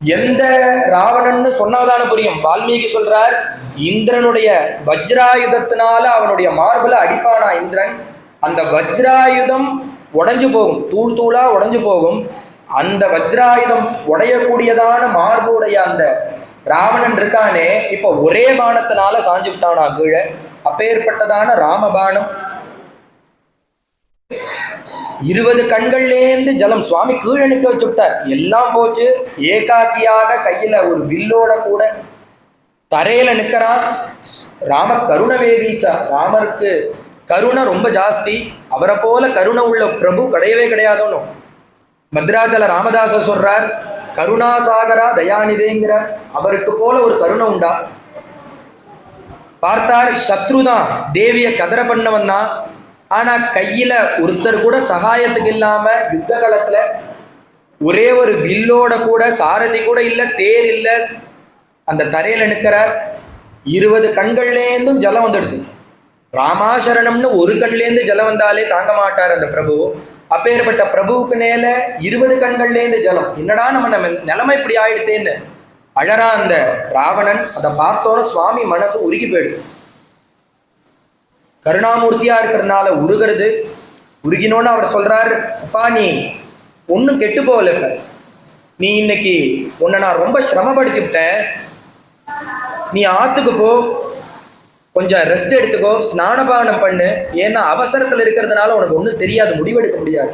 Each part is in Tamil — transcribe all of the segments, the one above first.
எந்த ராவணன்னு சொன்னதான புரியும். வால்மீகி சொல்றார், இந்திரனுடைய வஜ்ராயுதத்தினால அவனுடைய மார்புல அடிப்பானா இந்திரன். அந்த வஜ்ராயுதம் உடைஞ்சு போகும், தூள் தூளா உடைஞ்சு போகும். அந்த வஜ்ராயுதம் உடையக்கூடியதான மார்புடைய அந்த ராவணன் இருக்கானே, இப்ப ஒரே பானத்தினால சாஞ்சு விட்டானா கீழே. அப்பேற்பட்டதான ராமபானம். 20 கண்கள்லேருந்து ஜலம் சுவாமி கீழே நிற்க வச்சு விட்டார். எல்லாம் போச்சு. ஏகாக்கியாக கையில ஒரு வில்லோட கூட தரையில நிற்கிறான். ராம கருண வேதீச்சா. ராமருக்கு கருணை ரொம்ப ஜாஸ்தி. அவரை போல கருணை உள்ள பிரபு கிடையவே கிடையாதோன்னு மத்ராஜல ராமதாசர் சொல்றார். கருணாசாகரா தயாநிதேங்கிறார். அவருக்கு போல ஒரு கருணை உண்டா? பார்த்தார், சத்ருதான் தேவிய கதற பண்ணவன் தான். ஆனா கையில ஒருத்தர் கூட சகாயத்துக்கு இல்லாம யுத்த காலத்துல ஒரே ஒரு வில்லோட கூட, சாரதி கூட இல்ல, தேர் இல்ல, அந்த தரையில நிற்கிறார். 20 கண்கள்லேருந்தும் ஜலம் வந்துடுது. ராமாசரணம்னு ஒரு கண்லேருந்து ஜலம் வந்தாலே தாங்க மாட்டார் அந்த பிரபு. அப்பேற்பட்ட பிரபுவுக்கு மேல 20 கண்கள்லேருந்து ஜலம். என்னடா நம்ம நிலைமை இப்படி ஆயிடுத்தேன்னு அழறா அந்த ராவணன். அதை பார்த்தோன்னு சுவாமி மனசு உருகி போயிடுது. கருணாமூர்த்தியா இருக்கிறதுனால உருகிறது. உருகினோன்னு அவர் சொல்றாரு, அப்பா நீ ஒன்றும் கெட்டு போகல. நீ இன்னைக்கு உன்னை நான் ரொம்ப சிரமப்படுத்தி விட்டேன். நீ ஆத்துக்கு போ, கொஞ்சம் ரெஸ்ட் எடுத்துக்கோ, ஸ்நானபானம் பண்ணு. ஏன்னா அவசரத்தில் இருக்கிறதுனால உனக்கு ஒன்றும் தெரியாது, முடிவெடுக்க முடியாது.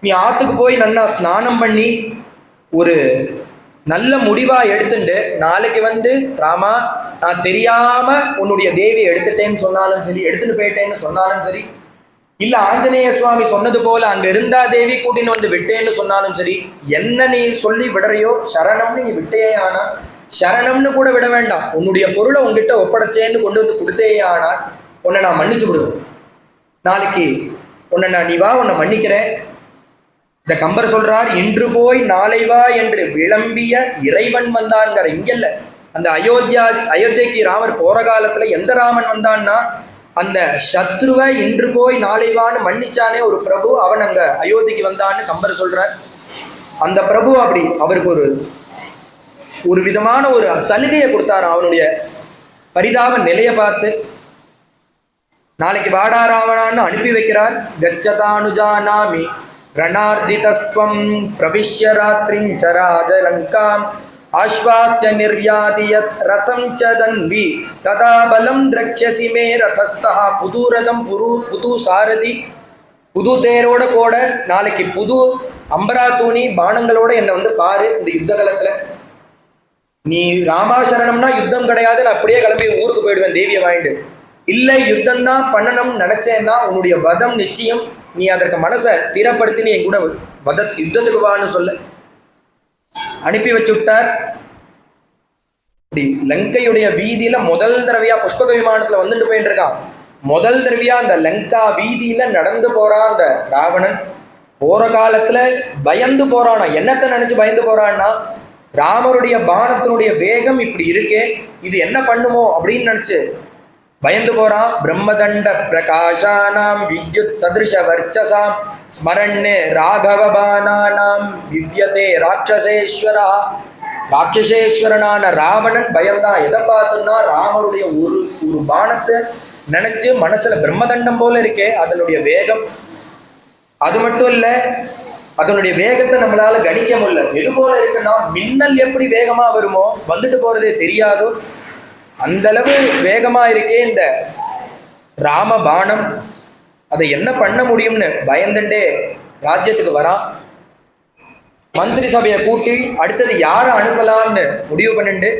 நீ ஆத்துக்கு போய் நல்லா ஸ்நானம் பண்ணி ஒரு நல்ல முடிவா எடுத்துட்டு நாளைக்கு வந்து, ராமா நான் தெரியாம உன்னுடைய தேவியை எடுத்துட்டேன்னு சொன்னாலும் சரி, எடுத்துட்டு போயிட்டேன்னு சொன்னாலும் சரி, இல்ல ஆஞ்சநேய சுவாமி சொன்னது போல அங்க இருந்தா தேவி கூட்டின்னு வந்து விட்டேன்னு சொன்னாலும் சரி, என்ன நீ சொல்லி விடுறையோ சரணம்னு நீ விட்டே ஆனா, சரணம்னு கூட விட வேண்டாம், உன்னுடைய பொருளை உங்ககிட்ட ஒப்படைச்சேன்னு கொண்டு வந்து கொடுத்தே ஆனால் உன்னை நான் மன்னிச்சு விடுவேன். நாளைக்கு உன்னை நான் நீ வா, உன்னை மன்னிக்கிறேன். இந்த கம்பர் சொல்றார், இன்று போய் நாளை வா என்று விளம்பிய இறைவன் வந்தான்ங்கிற. இங்கல்ல, அந்த அயோத்தியக்கு ராமர் போற காலத்துல எந்த ராமன் வந்தான்னா, அந்த சத்ருவை இன்று போய் நாளை வான்னு மன்னிச்சானே ஒரு பிரபு, அவன் அங்க அயோத்திக்கு வந்தான்னு கம்பர் சொல்றார். அந்த பிரபு அப்படி அவருக்கு ஒரு விதமான ஒரு சலுகையை கொடுத்தாராம். அவனுடைய பரிதாப நிலையை பார்த்து நாளைக்கு வாடா ராவணான்னு அனுப்பி வைக்கிறார். கச்சதானுஜானாமி ரணார்திதஸ்வம் பிரவிஷ்ய ராத்ரிஞ்ச ராஜலங்காம் ஆஸ்வாஸ்ய நிர்யாதியத் ரதம் ச தன்வி ததா பலம் திரக்ஷசி மே ரதஸ்தஹ. புது ரதம், புது சாரதி, புது தேரோட கூட நாளைக்கு புது அம்பரா தூணி பானங்களோட என்னை வந்து பாரு இந்த யுத்த காலத்துல. நீ ராமாசரணம்னா யுத்தம் கிடையாது, நான் அப்படியே கிளம்பி ஊருக்கு போயிடுவேன் தேவியை வாங்கிட்டு. இல்லை யுத்தம் தான் பண்ணணும்னு நினைச்சேன்னா உன்னுடைய வதம் நிச்சயம். நீ அதற்கு மனசை ஸ்திரப்படுத்தி நீ என் கூட யுத்தத்துக்கு வான்னு சொல்ல அனுப்பி வச்சு விட்டார். இப்படி லங்கையுடைய வீதியில முதல் தடவையா புஷ்பக விமானத்துல வந்துட்டு போயிட்டு இருக்கான். முதல் தடவையா அந்த லங்கா வீதியில நடந்து போறான் அந்த ராவணன். போற காலத்துல பயந்து போறானா. என்னத்தை நினைச்சு பயந்து போறான்னா, ராமருடைய பானத்தினுடைய வேகம் இப்படி இருக்கே, இது என்ன பண்ணுமோ அப்படின்னு நினைச்சு பயந்து போறான். பிரம்மதண்ட பிரகாஷானாம் வித்யுத் சதிருஷ வர்ச்சசாம் ஸ்மரண்ணே ராகவ பானானாம் விவ்யதே ராட்சசேஸ்வரா. ராட்சசேஸ்வரனான ராவணன் பயந்தான். எதை பார்த்துன்னா, ராமருடைய ஒரு பானத்தை நினைச்சு மனசுல பிரம்மதண்டம் போல இருக்கே அதனுடைய வேகம். அது மட்டும் இல்ல, அதனுடைய வேகத்தை நம்மளால கணிக்க முடியல. எது போல இருக்குன்னா, மின்னல் எப்படி வேகமா வருமோ வந்துட்டு போறதே தெரியாதோ அந்த அளவு வேகமா இருக்கே இந்த ராமபானம். அதை என்ன பண்ண முடியும்னு பயந்துட்டே ராஜ்யத்துக்கு வரான். மந்திரி சபையை கூட்டி அடுத்தது யாரை அனுப்பலான்னு முடிவு பண்ணிட்டு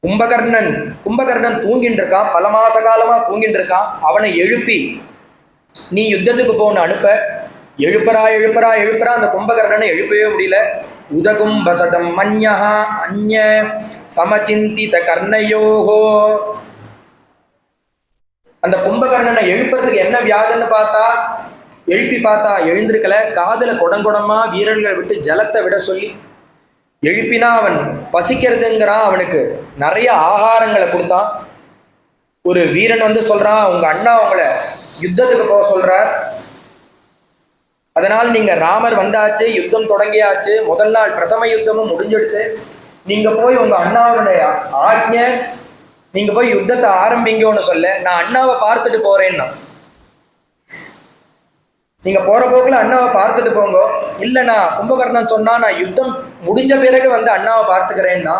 கும்பகர்ணன் தூங்கிட்டு இருக்கான். பல மாச காலமா தூங்கிட்டு இருக்கான். அவனை எழுப்பி நீ யுத்தத்துக்கு போன்னு அனுப்ப. எழுப்புறா அந்த கும்பகர்ணனை எழுப்பவே முடியல. உதகும்பசதம் மன்யஹா அந்ய சமசிந்தித கர்ணயோகோ. அந்த கும்பகர்ணனை எழுப்புறதுக்கு என்ன வியாஜன்னு எழுப்பி பார்த்தா எழுந்திருக்கல. காதுல குடங்குடமா வீரர்களை விட்டு ஜலத்தை விட சொல்லி எழுப்பினா அவன் பசிக்கிறதுங்கிறான். அவனுக்கு நிறைய ஆகாரங்களை கொடுத்தான். ஒரு வீரன் வந்து சொல்றான், உங்க அண்ணா உங்களை யுத்தத்துக்கு போக சொல்றார். அதனால் நீங்க ராமர் வந்தாச்சு, யுத்தம் தொடங்கியாச்சு, முதல் நாள் பிரதம யுத்தமும் முடிஞ்செடுத்து நீங்க போய் உங்க அண்ணாவுடைய ஆக்ஞை, நீங்க போய் யுத்தத்தை ஆரம்பிங்கன்னு சொல்ல நான் அண்ணாவை பார்த்துட்டு போறேன்னா, நீங்க போற போக்குல அண்ணாவை பார்த்துட்டு போங்க. இல்லைண்ணா கும்பகர்ணன் சொன்னா நான் யுத்தம் முடிஞ்ச பிறகு வந்து அண்ணாவை பார்த்துக்கிறேன்னா,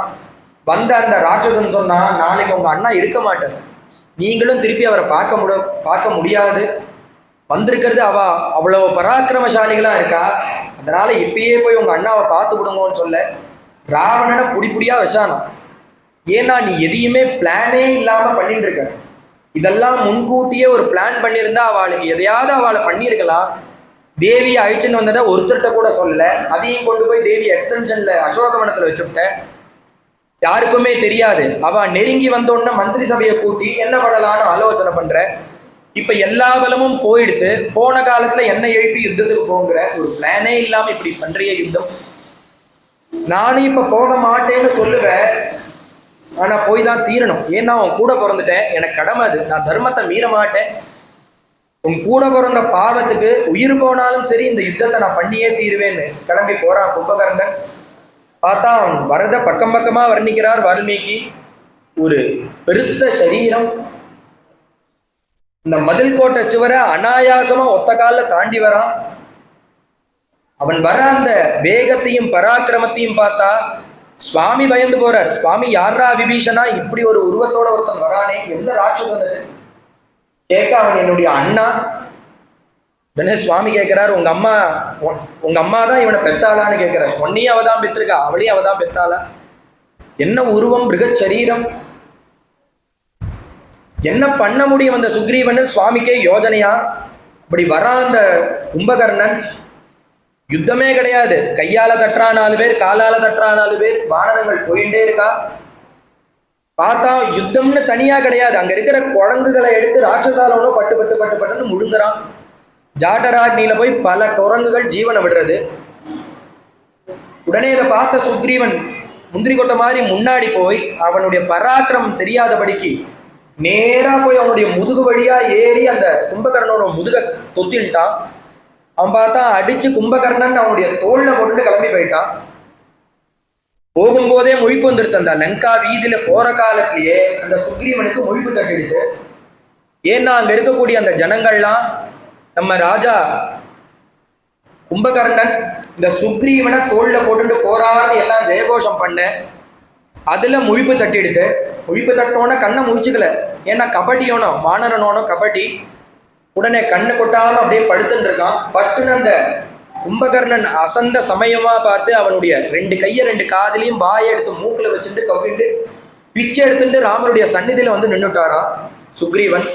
வந்த அந்த ராட்சசன் சொன்னா நாளைக்கு உங்க அண்ணா இருக்க மாட்டார், நீங்களும் திருப்பி அவரை பார்க்க முடியாது, வந்திருக்கிறது அவ்வளவு பராக்கிரமசாலிகளா இருக்கா, அதனால இப்பயே போய் உங்க அண்ணாவை பார்த்து விடுங்கன்னு சொல்ல ராவணனை புடிப்புடியா வச்சானா. ஏன்னா நீ எதையுமே பிளானே இல்லாம பண்ணிட்டு இருக்க, இதெல்லாம் முன்கூட்டியே ஒரு பிளான் பண்ணியிருந்தா அவளுக்கு எதையாவது அவளை பண்ணியிருக்கலாம். தேவியை அழிச்சுன்னு வந்ததை ஒருத்தர்கிட்ட கூட சொல்லல, அதையும் கொண்டு போய் தேவி எக்ஸ்டென்ஷன்ல அசோகவனத்துல வச்சுவிட்ட, யாருக்குமே தெரியாது. அவ நெருங்கி வந்தோடனே மந்திரி சபையை கூட்டி என்ன பண்ணலான்னு ஆலோசனை பண்ற. இப்ப எல்லா பலமும் போயிடுத்து, போன காலத்துல என்ன எழுப்பி யுத்தத்துக்கு போங்கிற ஒரு பிளானே இல்லாம இப்படி பண்றிய யுத்தம். நானும் இப்ப போக மாட்டேன்னு சொல்லுவேன், ஆனா போய் தான் தீரணும். ஏன்னா உன் கூட பிறந்துட்டேன், எனக்கு கடமை அது, நான் தர்மத்தை மீற மாட்டேன். உன் கூட பிறந்த பாவத்துக்கு உயிர் போனாலும் சரி இந்த யுத்தத்தை நான் பண்ணியே தீருவேன்னு கிளம்பி போறான் கும்பகர்ணன். பார்த்தா அவன் வரத பக்கம் பக்கமா வர்ணிக்கிறார் வால்மீகி. ஒரு பெருத்த சரீரம், இந்த மதில் கோட்டை சிவரை அனாயாசமா ஒத்த காலில் தாண்டி வரான். அவன் வர அந்த வேகத்தையும் பராக்கிரமத்தையும் பார்த்தா சுவாமி பயந்து போறார். சுவாமி யாரா விபீஷனா, இப்படி ஒரு உருவத்தோட ஒருத்தன் வரானே, எந்த ராட்சசன் அது கேட்க, அவன் என்னுடைய அண்ணா. உடனே சுவாமி கேட்கிறார், உங்க அம்மா தான் இவனை பெத்தாளான்னு கேட்கிறார். உன்னையும் அவதான் பெற்றிருக்கா, அவளையும் அவதான் பெத்தாளா, என்ன உருவம், மிருகச் சரீரம், என்ன பண்ண முடியும் அந்த சுக்ரீவன்? சுவாமிக்கே யோஜனையா. அப்படி வரா அந்த கும்பகர்ணன், யுத்தமே கிடையாது, கையால தட்டுறா 4 பேர், காலால தட்டுறா 4 பேர், வானரங்கள் போயிட்டே இருக்கா. பார்த்தா யுத்தம்னு தனியா கிடையாது, அங்க இருக்கிற குரங்குகளை எடுத்து ராட்சசாலோட பட்டுன்னு முழுங்குறான். ஜாட்டராக்னியில போய் பல குரங்குகள் ஜீவனை விடுறது. உடனே இதை பார்த்த சுக்ரீவன் முந்திரி கொட்டை மாதிரி முன்னாடி போய் அவனுடைய பராக்கிரமம் தெரியாதபடிக்கு நேரா போய் அவனுடைய முதுகு வழியா ஏறி அந்த கும்பகர்ணனோட முதுக தொத்தின்ட்டான். அவன் பார்த்தா அடிச்சு கும்பகர்ணன் அவனுடைய தோல்ல கொண்டு கிளம்பி போயிட்டான். போகும்போதே முழிப்பு வந்துருத்து. அந்த லங்கா வீதியில போற காலத்திலேயே அந்த சுக்ரீவனுக்கு முழிப்பு தட்டிடுச்சு. ஏன்னா அங்க இருக்கக்கூடிய அந்த ஜனங்கள்லாம் நம்ம ராஜா கும்பகர்ணன் இந்த சுக்ரீவனை தோல்ல போட்டுட்டு போறான்னு எல்லாம் ஜெயகோஷம் பண்ண, அதுல முழிப்பு தட்டிடுது. முழிப்பு தட்டோன்னா கண்ணை முழிச்சுக்கல, ஏன்னா கபடியோனோ வானரனோனோ கபடி. உடனே கண்ணு கொட்டாம அப்படியே படுத்துட்டு இருக்கான். பட்டுன்னு அந்த கும்பகர்ணன் அசந்த சமயமா பார்த்து அவனுடைய 2 கையை 2 காதலையும் வாயை எடுத்து மூக்குல வச்சுட்டு கவிண்டு பிச்சை எடுத்துட்டு ராமருடைய சந்நிதியில வந்து நின்றுட்டாராம் சுக்ரீவன்.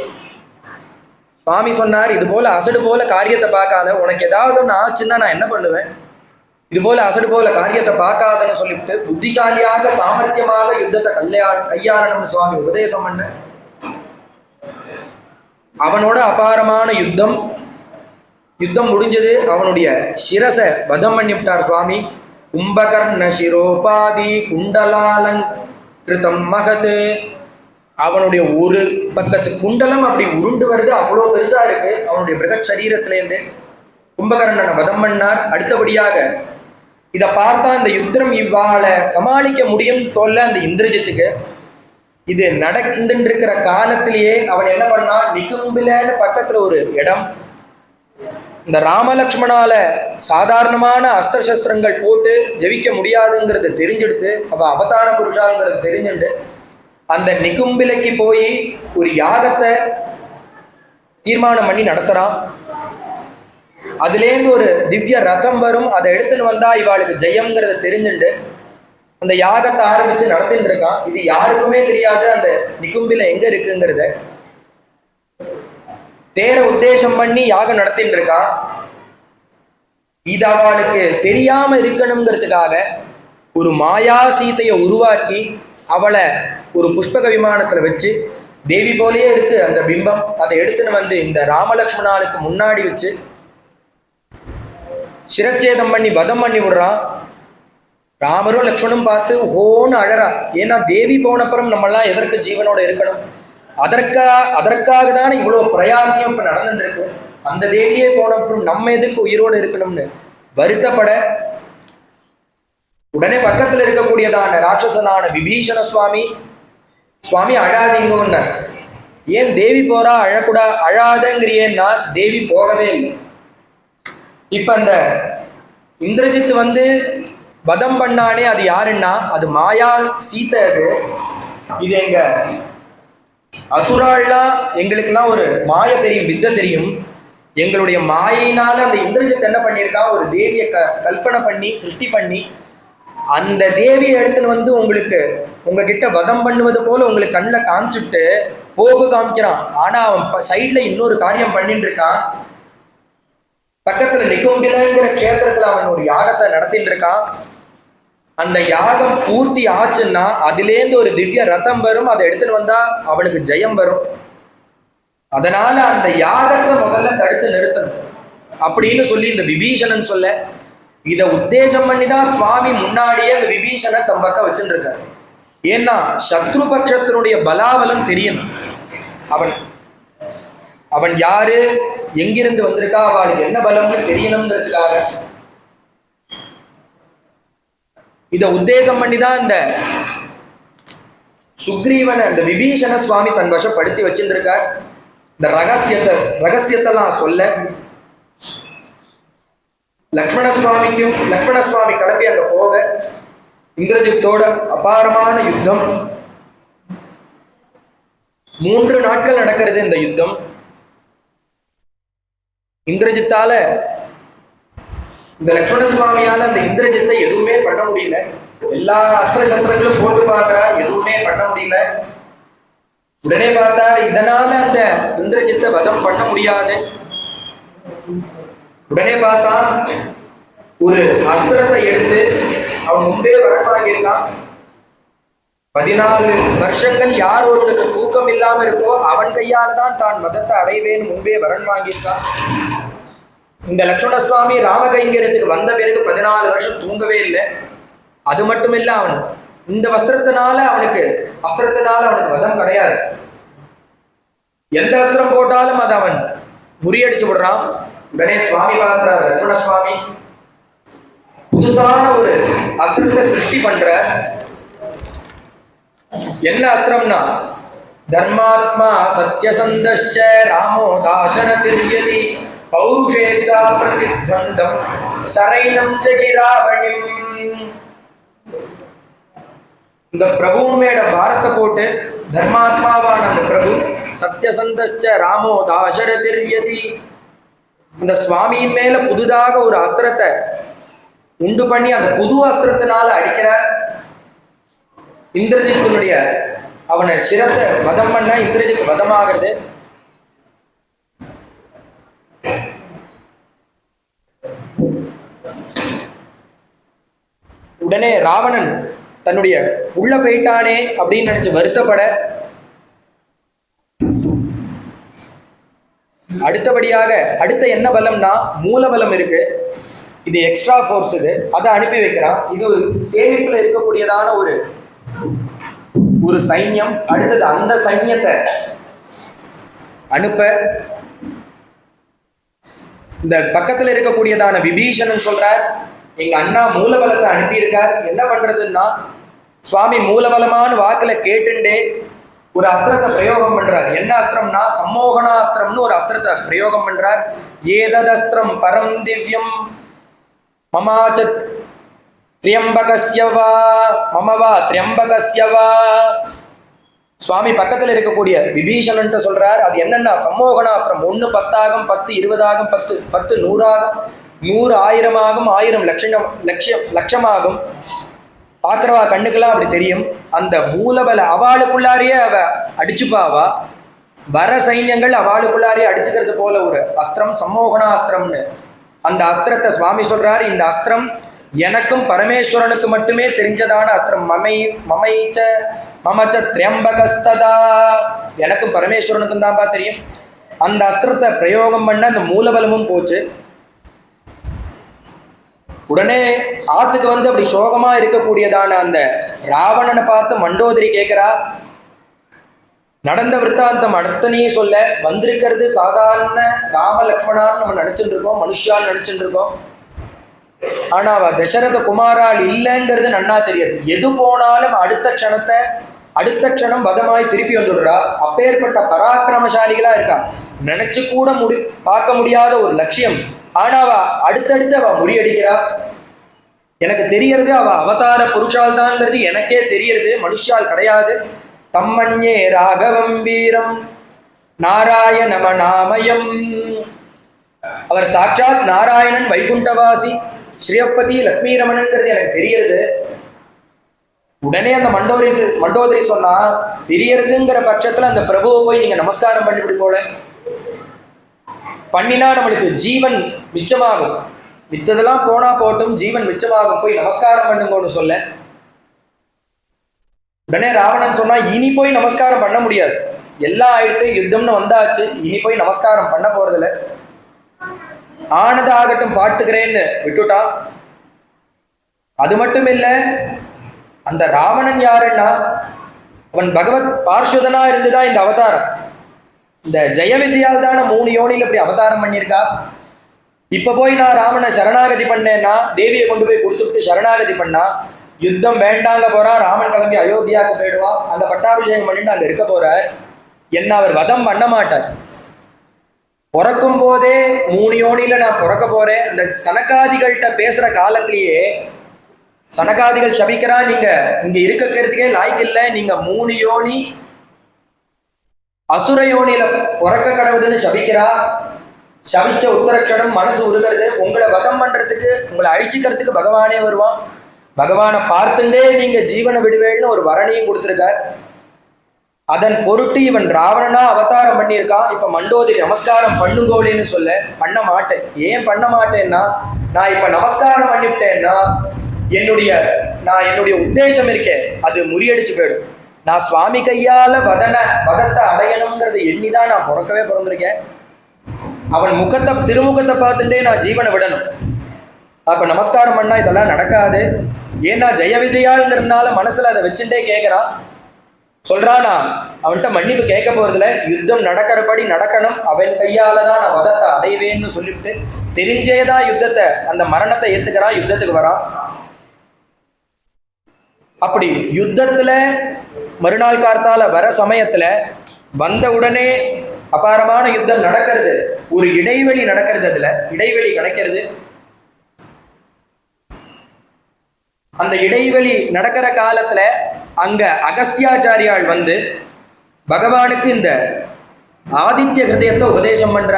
சுவாமி சொன்னார், இது போல அசடு போல காரியத்தை பார்க்காத, உனக்கு ஏதாவது ஒன்று ஆச்சுன்னா நான் என்ன பண்ணுவேன், இது போல அசடு போல காரியத்தை பார்க்காதன்னு சொல்லிவிட்டு புத்திசாலியாக சாமர்த்தியமாக யுத்தத்தை கையாளணும்னு சுவாமி உபதேசம் பண்ண. அவனோட அபாரமான யுத்தம் முடிஞ்சது. அவனுடைய சிரசை வதம் பண்ணிவிட்டார் சுவாமி. கும்பகர்ண சிரோபாதி குண்டலாலங் கிருதம் மகது. அவனுடைய ஒரு பக்கத்து குண்டலம் அப்படி உருண்டு வருது, அவ்வளோ பெருசா இருக்கு அவனுடைய மிருக சரீரத்திலேருந்து. கும்பகர்ணனை வதம் பண்ணார். அடுத்தபடியாக இதை பார்த்தா இந்த யுத்தம் இவ்வாளை சமாளிக்க முடியும் தோல்ல அந்த இந்திரஜித்துக்கு. இது நடந்துட்டு இருக்கிற காலத்திலேயே அவன் என்ன பண்ணான், நிகும்பிலன்னு பக்கத்துல ஒரு இடம், இந்த ராமலக்ஷ்மணால சாதாரணமான அஸ்திர சஸ்திரங்கள் போட்டு ஜெயிக்க முடியாதுங்கிறது தெரிஞ்செடுத்து, அவ அவதார புருஷாங்கிறது தெரிஞ்சுட்டு அந்த நிகும்பிலைக்கு போய் ஒரு யாகத்தை தீர்மானம் பண்ணி நடத்துறான். அதுலேருந்து ஒரு திவ்ய ரதம் வரும், அதை எடுத்துன்னு வந்தா இவாளுக்கு ஜெயம்ங்கிறத தெரிஞ்சுட்டு அந்த யாகத்தை ஆரம்பிச்சு நடத்தின்னு இருக்கான். இது யாருக்குமே தெரியாது அந்த நிகும்பில எங்க இருக்குங்கிறத. தேர உத்தேசம் பண்ணி யாகம் நடத்தின்னு இருக்கான். இது அவளுக்கு தெரியாம இருக்கணுங்கிறதுக்காக ஒரு மாயா சீதையை உருவாக்கி அவளை ஒரு புஷ்பக விமானத்துல வச்சு, தேவி போலேயே இருக்கு அந்த பிம்பம், அதை எடுத்துன்னு வந்து இந்த ராமலக்ஷ்மணாளுக்கு முன்னாடி வச்சு சிரச்சேதம் பண்ணி வதம் பண்ணி விடுறான். ராமரும் லக்ஷ்மணும் பார்த்து ஹோன்னு அழறா. ஏன்னா தேவி போனப்புறம் நம்மெல்லாம் எதற்கு ஜீவனோட இருக்கணும், அதற்காக தானே இவ்வளோ பிரயாசம் இப்போ நடந்துட்டு இருக்கு. அந்த தேவியே போன அப்புறம் நம்ம எதுக்கு உயிரோடு இருக்கணும்னு வருத்தப்பட உடனே பக்கத்துல இருக்கக்கூடியதான ராட்சசனான விபீஷண சுவாமி, சுவாமி அழாதீங்கன்னு. ஏன் தேவி போறா, அழாதங்கிறியேன்னா தேவி போகவே இல்லை. இப்ப அந்த இந்திரஜித் வதம் பண்ணானே, அது யாருன்னா அது மாயா சீத்தை. இது எங்க அசுராள்லாம் எங்களுக்கெல்லாம் ஒரு மாய தெரியும், வித்தை தெரியும். எங்களுடைய மாயினால அந்த இந்திரஜித் என்ன பண்ணியிருக்கான், ஒரு தேவியை கல்பனை பண்ணி சிருஷ்டி பண்ணி அந்த தேவியை எடுத்துன்னு உங்களுக்கு உங்ககிட்ட வதம் பண்ணுவது போல உங்களுக்கு கண்ணில் காமிச்சுட்டு போக காமிக்கிறான். ஆனா அவன் சைட்ல இன்னொரு காரியம் பண்ணிட்டு இருக்கான். பக்கத்துல நிகும்பிலங்கிற க்ஷேத்திரத்துல அவன் ஒரு யாகத்தை நடத்திட்டு இருக்கான். அந்த யாகம் பூர்த்தி ஆச்சுன்னா அதுலேருந்து ஒரு திவ்ய ரதம் வரும். அதை எடுத்துன்னு வந்தா அவனுக்கு ஜெயம் வரும். அதனால அந்த யாகத்தை முதல்ல தடுத்து நிறுத்தணும் அப்படின்னு சொல்லி இந்த விபீஷணன் சொல்ல, இதை உத்தேசம் பண்ணிதான் சுவாமி முன்னாடியே அந்த விபீஷணன் தம் பக்கம் வச்சுட்டு இருக்காரு. ஏன்னா சத்ரு பட்சத்தினுடைய பலாபலம் தெரியணும். அவன் யாரு, எங்கிருந்து வந்திருக்கா, அவளுக்கு என்ன பலம்னு தெரியணும்ன்றதுக்காக இதை உத்தேசம் பண்ணிதான் இந்த சுக்ரீவனை அந்த விபீஷண சுவாமி தன் வசப்படுத்தி வச்சுட்டு இருக்கார். இந்த ரகசியத்தெல்லாம் சொல்ல லக்ஷ்மண சுவாமி கிளம்பி அங்க போக இந்திரஜித்தோட அபாரமான யுத்தம். 3 நாட்கள் நடக்கிறது இந்த யுத்தம். இந்திரஜித்தால இந்த லக்ஷ்மண சுவாமியால அந்த இந்திரஜித்தை எதுவுமே பண்ண முடியல. எல்லா அஸ்திர சஸ்திரங்களும் போட்டு பார்க்கிறார், எதுவுமே பண்ண முடியல. உடனே பார்த்தார், இதனால அந்த இந்திரஜித்தை வதம் பண்ண முடியாது. உடனே பார்த்தா ஒரு அஸ்திரத்தை எடுத்து அவன் முன்பே வரப்பாங்கிருக்கான். 14 வருஷங்கள் யார் ஒருவனுக்கு தூக்கம் இல்லாம இருக்கோ அவன் கையால தான் மதத்தை அடைவேன்னு முன்பே வரன் வாங்கியிருக்கான். இந்த லட்சுமண சுவாமி ராமகைங்கரத்துக்கு வந்த பிறகு 14 வருஷம் தூங்கவே இல்லை. அது மட்டும் இல்ல, அவன் இந்த அஸ்திரத்தினால அவனுக்கு வதம் கிடையாது. எந்த அஸ்திரம் போட்டாலும் அதை அவன் முறியடிச்சு விடுறான். உடனே சுவாமி பார்க்கிறார், லட்சுமண சுவாமி புதுசான ஒரு அஸ்திரத்தை சிருஷ்டி பண்ற. என்ன அஸ்திரம்னா, தர்மாத்மா சத்யசந்தஷ்ச ராமோ தாசரதிர்யதி பௌருஷேச்சா பிரதித்வந்தம் சரைனம் ஜகிராவணிம். இந்த பிரபுவின் மேட பாரத்தை போட்டு தர்மாத்மாவான அந்த பிரபு சத்யசந்தஷ்ச ராமோ தாசரதிர்யதி அந்த சுவாமியின் மேல புதுதாக ஒரு அஸ்திரத்தை உண்டு பண்ணி அந்த புது அஸ்திரத்தினால அடிக்கிறார். இந்திரஜித்தினுடைய அவனை சிரத்தை வதம் பண்ண இந்திரஜித் வதமாகிறது. உடனே ராவணன் தன்னுடைய உள்ள போயிட்டானே அப்படின்னு நினைச்சு வருத்தப்பட, அடுத்தபடியாக அடுத்த என்ன பலம்னா மூலபலம் இருக்கு. இது எக்ஸ்ட்ரா ஃபோர்ஸ், அதை அனுப்பி வைக்கிறான். இது சேமிப்புல இருக்கக்கூடியதான ஒரு சைன்யம். அடுத்தது அந்த சைன்யத்தை அனுப்ப இந்த பக்கத்துல இருக்கக்கூடியதான விபீஷணன் சொல்றார், எங்க அண்ணா மூலபலத்தை அனுப்பியிருக்கார், என்ன பண்றதுன்னா சுவாமி மூலபலமான வாக்குல கேட்டுண்டே ஒரு அஸ்திரத்தை பிரயோகம் பண்றார். என்ன அஸ்திரம்னா சம்மோகனாஸ்திரம்னு ஒரு அஸ்திரத்தை பிரயோகம் பண்றார். ஏததஸ்திரம் பரம் திவ்யம் மமாச்ச திரியம்பகஸ்யவா மமவா திரியம்பகஸ்யவா. சுவாமி பக்கத்தில் இருக்கக்கூடிய விபீஷணன்ட்ட சொல்றார், அது என்னன்னா சம்மோகனாஸ்திரம். 1 10 ஆகும், 10 20 ஆகும், 10 100 ஆகும், 100 1000 ஆகும், 1000 லட்சமாகும். பார்க்குறவா கண்ணுக்கெல்லாம் அப்படி தெரியும். அந்த மூலபல அவளுக்குள்ளாரியே அவ அடிச்சுப்பாவா. வர சைன்யங்கள் அவளுக்குள்ளாரியே அடிச்சுக்கிறது போல ஒரு அஸ்திரம் சம்மோகனாஸ்திரம்னு. அந்த அஸ்திரத்தை சுவாமி சொல்றாரு, இந்த அஸ்திரம் எனக்கும் பரமேஸ்வரனுக்கு மட்டுமே தெரிஞ்சதான அஸ்திரம். மமச்ச திரியம்பகஸ்ததா, எனக்கும் பரமேஸ்வரனுக்கும் தான்ப்பா தெரியும். அந்த அஸ்திரத்தை பிரயோகம் பண்ண அந்த மூலபலமும் போச்சு. உடனே ஆத்துக்கு அப்படி சோகமா இருக்கக்கூடியதான அந்த ராவணனை பார்த்து மண்டோதரி கேட்கிறா, நடந்த விற்த்தாந்தம் அடுத்தனையும் சொல்ல வந்திருக்கிறது சாதாரண ராம லக்ஷ்மணான்னு நம்ம நினைச்சுட்டு இருக்கோம், மனுஷால் நினைச்சுட்டு இருக்கோம். ஆனா அவ தசரத குமாரால் இல்லைங்கிறது நன்னா தெரியாது. எது போனாலும் அடுத்த க்ஷணம் பகமாய் திருப்பி வந்துடுறா. அப்பேற்பட்ட பராக்கிரமசாலிகளா இருக்கா. நினைச்சு கூட பார்க்க முடியாத ஒரு லட்சியம். ஆனா அவ அடுத்தடுத்து அவ முறியடிக்கிறா. எனக்கு தெரியறது அவ அவதார புருஷால் தான்ங்கிறது எனக்கே தெரியறது, மனுஷால் கிடையாது. தம்மண்யே ராகவம் வீரம் நாராயணமநாமயம். அவர் சாட்சாத் நாராயணன், வைகுண்டவாசி, ஸ்ரீயப்பதி, லக்ஷ்மி ரமணன்கிறது எனக்கு தெரியறது. உடனே அந்த மண்டோதரி சொன்னா, தெரியறதுங்கிற பட்சத்துல அந்த பிரபுவை போய் நீங்க நமஸ்காரம் பண்ணிவிடுங்கோல. பண்ணினா நம்மளுக்கு ஜீவன் மிச்சமாகும். மித்ததெல்லாம் போனா போட்டும், ஜீவன் மிச்சமாகும், போய் நமஸ்காரம் பண்ணுங்கன்னு சொல்ல. உடனே ராவணன் சொன்னா, இனி போய் நமஸ்காரம் பண்ண முடியாது, எல்லாம் ஆயிடுத்து, யுத்தம்னு வந்தாச்சு, இனி போய் நமஸ்காரம் பண்ண போறதில்ல, ஆனது ஆகட்டும் பாட்டுக்கிறேன்னு விட்டுட்டான். அது மட்டும் இல்ல, அந்த ராவணன் யாருன்னா அவன் பகவத் பார்ஷதனா இருந்துதான் இந்த அவதாரம். இந்த ஜெய விஜயால் தான 3 யோனியில் இப்படி அவதாரம் பண்ணியிருக்கா. இப்ப போய் நான் ராமனை சரணாகதி பண்ணேன்னா, தேவியை கொண்டு போய் கொடுத்துட்டு சரணாகதி பண்ணா, யுத்தம் வேண்டாங்க போறான், ராமன் கிளம்பி அயோத்தியாவுக்கு போயிடுவான், அந்த பட்டாபிஷேகம் பண்ணிட்டு அங்க இருக்க போறார். என்ன அவர் வதம் பண்ண மாட்டார். பிறக்கும் போதே 3 யோனியில நான் பிறக்க போறேன். அந்த சனகாதிகள்கிட்ட பேசுற காலத்திலேயே சனகாதிகள் சபிக்கிறா, நீங்க இங்க இருக்கிறதுக்கே லாய்க்கு இல்லை, நீங்க 3 யோனி அசுர யோனியில பிறக்க கடவுதுன்னு சபிக்கிறா. சபிச்ச உத்தரக்ஷணம் மனசு உருகிறது. உங்களை வதம் பண்றதுக்கு, உங்களை அழிச்சிக்கிறதுக்கு பகவானே வருவான். பகவானை பார்த்துட்டே நீங்க ஜீவனை விடுவேன்னு ஒரு வரணையும் கொடுத்துருக்கார். அதன் பொருட்டு இவன் ராவணனா அவதாரம் பண்ணியிருக்கான். இப்ப மண்டோதரி நமஸ்காரம் பண்ணுங்கோலின்னு சொல்ல, பண்ண மாட்டேன். ஏன் பண்ண மாட்டேன்னா, நான் இப்ப நமஸ்காரம் பண்ணிவிட்டேன்னா என்னுடைய உத்தேசம் இருக்கேன், அது முறியடிச்சு போயிடும். நான் சுவாமி கையால வதத்தை அடையணுங்கிறத எண்ணிதான் நான் பிறந்திருக்கேன். அவன் திருமுகத்தை பார்த்துட்டே நான் ஜீவனை விடணும். அப்ப நமஸ்காரம் பண்ணா இதெல்லாம் நடக்காது. ஏன்னா ஜெய விஜயாங்கிறதுனால மனசுல அதை வச்சுட்டே கேட்கிறான். சொல்றானா, அவன்கிட்ட மன்னிப்பு கேட்க போறதுல, யுத்தம் நடக்கிறபடி நடக்கணும், அவன் கையால தான் நான் வதத்தை அடைவேன்னு சொல்லிட்டு தெரிஞ்சேதான் யுத்தத்தை, அந்த மரணத்தை ஏத்துக்கிறான், யுத்தத்துக்கு வரான். அப்படி யுத்தத்துல மறுநாள் கார்த்தால வர சமயத்துல வந்த உடனே அபாரமான யுத்தம் நடக்கிறது. ஒரு இடைவெளி நடக்கிறது, அதுல இடைவெளி கிடைக்கிறது. அந்த இடைவெளி நடக்கிற காலத்துல அங்க அகஸ்தியாச்சாரியால் வந்து பகவானுக்கு இந்த ஆதித்ய ஹிருதயத்தை உபதேசம் பண்ற.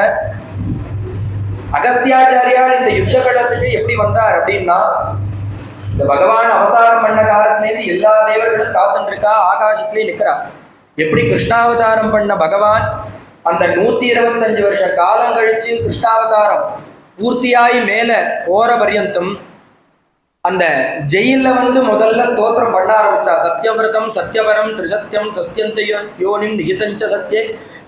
அகஸ்தியாச்சாரியால் இந்த யுத்த கடத்துக்கு எப்படி வந்தார் அப்படின்னா, இந்த பகவான் அவதாரம் பண்ண காலத்திலேருந்து எல்லா தேவர்களும் காத்துட்டு இருக்கா, ஆகாசத்திலே நிற்கிறா. எப்படி கிருஷ்ணாவதாரம் பண்ண பகவான் அந்த 125 வருஷ காலம் கழிச்சு கிருஷ்ணாவதாரம் பூர்த்தியாகி மேல போற பர்யந்தம் அந்த ஜெயில வந்து முதல்ல ஸ்தோத்திரம் பண்ண ஆரம்பிச்சா. சத்யவிரதம் சத்யவரம் திரிசத்தியம் சத்தியந்த யோனிம் நிகிதஞ்ச சத்யே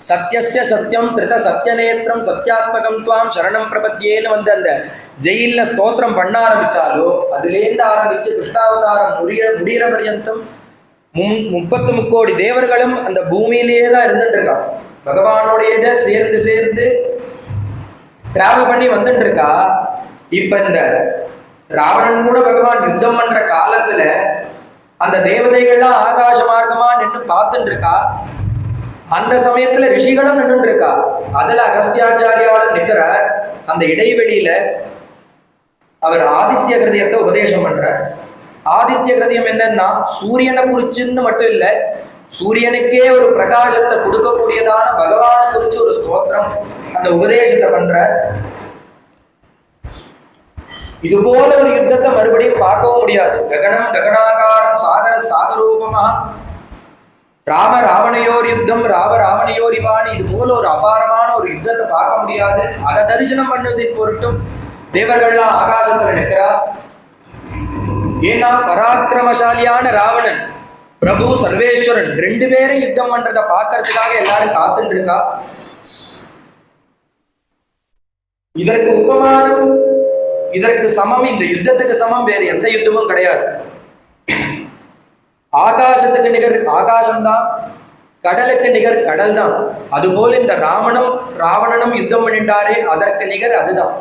சத்யஸ்ய சத்யம் திருத சத்யநேத்திரம் சத்யாத்மகம் துவாம் சரணம் பிரபத்தியேன்னு வந்து அந்த ஜெயில ஸ்தோத்திரம் பண்ண ஆரம்பிச்சாலோ, அதுலேருந்து ஆரம்பிச்சு கிருஷ்ணாவதாரம் முடிகிற பர்யந்தம் 33 கோடி தேவர்களும் அந்த பூமியிலேயே தான் இருந்துட்டு இருக்கா. பகவானோடையத சேர்ந்து டிராவல் பண்ணி வந்துட்டு இருக்கா. இப்ப இந்த ராவணன் கூட பகவான் யுத்தம் பண்ற காலத்துல அந்த தேவதைகள்லாம் ஆகாச மார்க்கமா நின்று பார்த்துட்டு இருக்கா. அந்த சமயத்துல ரிஷிகளும் நின்று இருக்கா. அதுல அகஸ்தியாச்சாரியாலும் நிற்கிற அந்த இடைவெளியில அவர் ஆதித்ய கிருதயத்தை உபதேசம் பண்றார். ஆதித்ய கிருதயம் என்னன்னா, சூரியனை குறிச்சுன்னு மட்டும் இல்லை, சூரியனுக்கே ஒரு பிரகாசத்தை கொடுக்கக்கூடியதான பகவானை குறிச்சு ஒரு ஸ்தோத்திரம், அந்த உபதேசத்தை பண்ற. இது போல ஒரு யுத்தத்தை மறுபடியும் பார்க்கவும் முடியாது. ககனம் ககனாகாரம் சாகர சாகரூபமா ராவணையோர் யுத்தம் ராவணையோர் இவானி, இது போல ஒரு அபாரமான ஒரு யுத்தத்தை பார்க்க முடியாது. அதை தரிசனம் பண்ணுவதின் பொருட்டும் தேவர்கள்லாம் ஆகாசத்துல நிற்கிறார். ஏன்னா பராக்கிரமசாலியான ராவணன், பிரபு சர்வேஸ்வரன் 2 பேரும் யுத்தம் பண்றதை பார்க்கறதுக்காக எல்லாரும் காத்துட்டு இருக்கா. இதற்கு உபமானம், இதற்கு சமம், இந்த யுத்தத்துக்கு சமம் வேறு எந்த யுத்தமும் கிடையாது. ஆகாசத்துக்கு நிகர் ஆகாசம்தான், கடலுக்கு நிகர் கடல் தான். அதுபோல் இந்த ராவணனும் யுத்தம் பண்ணிட்டாரே, அதற்கு நிகர் அதுதான்.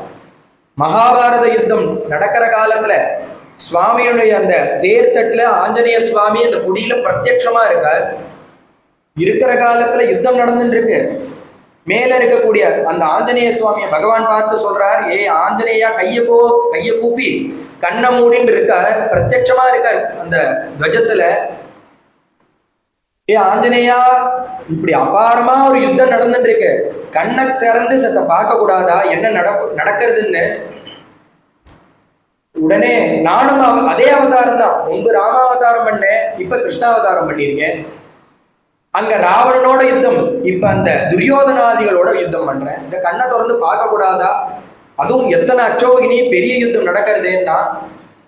மகாபாரத யுத்தம் நடக்கிற காலத்துல சுவாமியுடைய அந்த தேர்தட்டுல ஆஞ்சநேய சுவாமி அந்த குடியில பிரத்யட்சமா இருக்கார். இருக்கிற காலத்துல யுத்தம் நடந்துட்டு இருக்கு. மேல இருக்கக்கூடிய அந்த ஆஞ்சநேய சுவாமியை பகவான் பார்த்து சொல்றார், ஏ ஆஞ்சநேயா, கைய கூப்பி கண்ணை மூடின்னு இருக்கார், பிரத்யட்சமா இருக்கார் அந்த துவஜத்துல. ஏ ஆஞ்சநேயா, இப்படி அபாரமா ஒரு யுத்தம் நடந்துட்டு இருக்கு, கண்ணை திறந்து சத்த பார்க்க கூடாதா, என்ன நடக்கிறதுன்னு. உடனே நானும் அதே அவதாரம் தான், முன்பு ராமாவதாரம் பண்ணேன், இப்ப கிருஷ்ணாவதாரம் பண்ணியிருக்கேன். அங்க ராவணனோட யுத்தம், இப்ப அந்த துரியோதனாதிகளோட யுத்தம் பண்றேன், இந்த கண்ணை திறந்து பார்க்க கூடாதா, அதுவும் எத்தனை அச்சோகினி பெரிய யுத்தம் நடக்கிறதேன்னா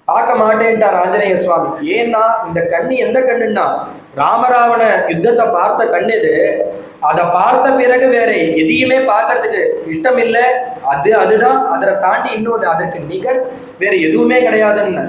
பார்க்க மாட்டேன்ட்டார் ஆஞ்சநேய சுவாமி. ஏன்னா இந்த கண்ணு எந்த கண்ணுன்னா ராமராவண யுத்தத்தை பார்த்த கண்ணு இது. அதை பார்த்த பிறகு வேற எதையுமே பார்க்கறதுக்கு இஷ்டம் இல்லை. அதுதான், அதை தாண்டி இன்னொன்று அதற்கு நிகர் வேற எதுவுமே கிடையாதுன்னு